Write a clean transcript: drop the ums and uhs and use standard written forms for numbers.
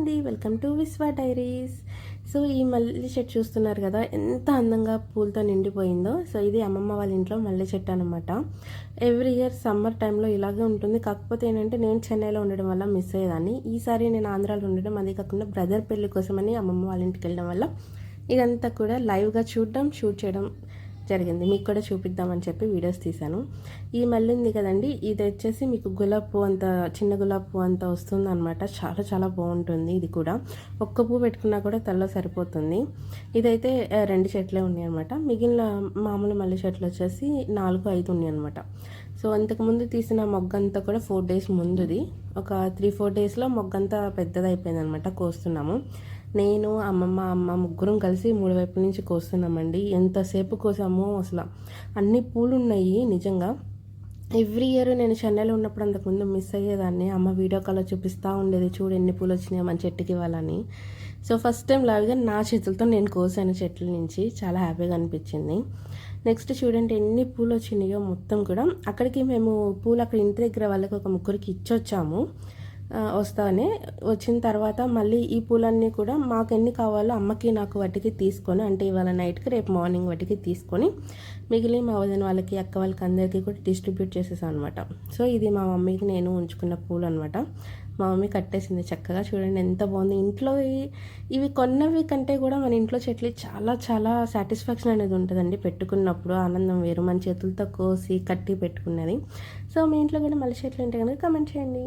అండి, welcome to విశ్వ diaries. So ఈ మల్లె చెట్టు చూస్తున్నారు కదా, ఎంత అందంగా పూలతో నిండిపోయిందో. సో ఇది అమ్మమ్మ వాళ్ళ ఇంట్లో మల్లె చెట్టు అనమాట. ఎవ్రీ ఇయర్ సమ్మర్ టైంలో ఇలాగే ఉంటుంది. కాకపోతే ఏంటంటే నేను చెన్నైలో ఉండడం వల్ల మిస్ అయ్యేదాన్ని. ఈసారి నేను ఆంధ్రాలో ఉండడం, అదే కాకుండా బ్రదర్ పెళ్లి కోసమని అమ్మమ్మ వాళ్ళ ఇంటికి వెళ్ళడం వల్ల ఇదంతా కూడా లైవ్గా షూట్ చేయడం జరిగింది. మీకు కూడా చూపిద్దామని చెప్పి వీడియోస్ తీశాను. ఈ మల్లె ఉంది కదండి, ఇది వచ్చేసి మీకు గులాబీ పువ్వు అంత, చిన్న గులాబీ పువ్వు అంత వస్తుంది అనమాట. చాలా చాలా బాగుంటుంది. ఇది కూడా ఒక్క పువ్వు పెట్టుకున్నా కూడా తలలో సరిపోతుంది. ఇదైతే 2 చెట్లే ఉన్నాయి అనమాట. మిగిలిన మామూలు మల్లె చెట్లు వచ్చేసి 4-5 ఉన్నాయి అనమాట. సో అంతకుముందు తీసిన మొగ్గంతా కూడా 4 days ముందుది. ఒక 3-4 daysలో మొగ్గంతా పెద్దదైపోయింది అనమాట. కోస్తున్నాము. నేను, అమ్మ ముగ్గురం కలిసి 3 వైపుల నుంచి కోస్తున్నామండి. ఎంతసేపు కోసామో అసలు. అన్ని పూలు ఉన్నాయి నిజంగా. ఎవ్రీ ఇయర్ నేను చెన్నైలో ఉన్నప్పుడు అంతకుముందు మిస్ అయ్యేదాన్ని. అమ్మ వీడియో కాల్లో చూపిస్తూ ఉండేది, చూడు ఎన్ని పూలు వచ్చినాయి మన చెట్టుకి ఇవ్వాలని. సో ఫస్ట్ టైం లాగా నా చేతులతో నేను కోసాను చెట్ల నుంచి. చాలా హ్యాపీగా అనిపించింది. నెక్స్ట్ చూడండి ఎన్ని పూలు వచ్చినాయో మొత్తం కూడా. అక్కడికి మేము పూలు అక్కడ ఇంటి దగ్గర వాళ్ళకి ఒక ముగ్గురికి ఇచ్చొచ్చాము. వస్తానే వచ్చిన తర్వాత మళ్ళీ ఈ పూలన్నీ కూడా మాకు ఎన్ని కావాలో అమ్మకి నాకు వాటికి తీసుకొని, అంటే ఇవాళ నైట్కి రేపు మార్నింగ్ వాటికి తీసుకొని మిగిలిన మా వదిన వాళ్ళకి, అక్క వాళ్ళకి అందరికీ కూడా డిస్ట్రిబ్యూట్ చేసేసాను అనమాట. సో ఇది మా మమ్మీకి నేను ఉంచుకున్న పూలు అనమాట. మా మమ్మీ కట్టేసింది చక్కగా. చూడండి ఎంత బాగుంది. ఇంట్లో ఇవి కొన్నవి కంటే కూడా మన ఇంట్లో చెట్లు చాలా చాలా సాటిస్ఫాక్షన్ అనేది ఉంటుందండి. పెట్టుకున్నప్పుడు ఆనందం వేరు. మన చేతులతో కోసి కట్టి పెట్టుకున్నది. సో మీ ఇంట్లో కూడా మల్లె చెట్లు ఉంటే కనుక కమెంట్ చేయండి.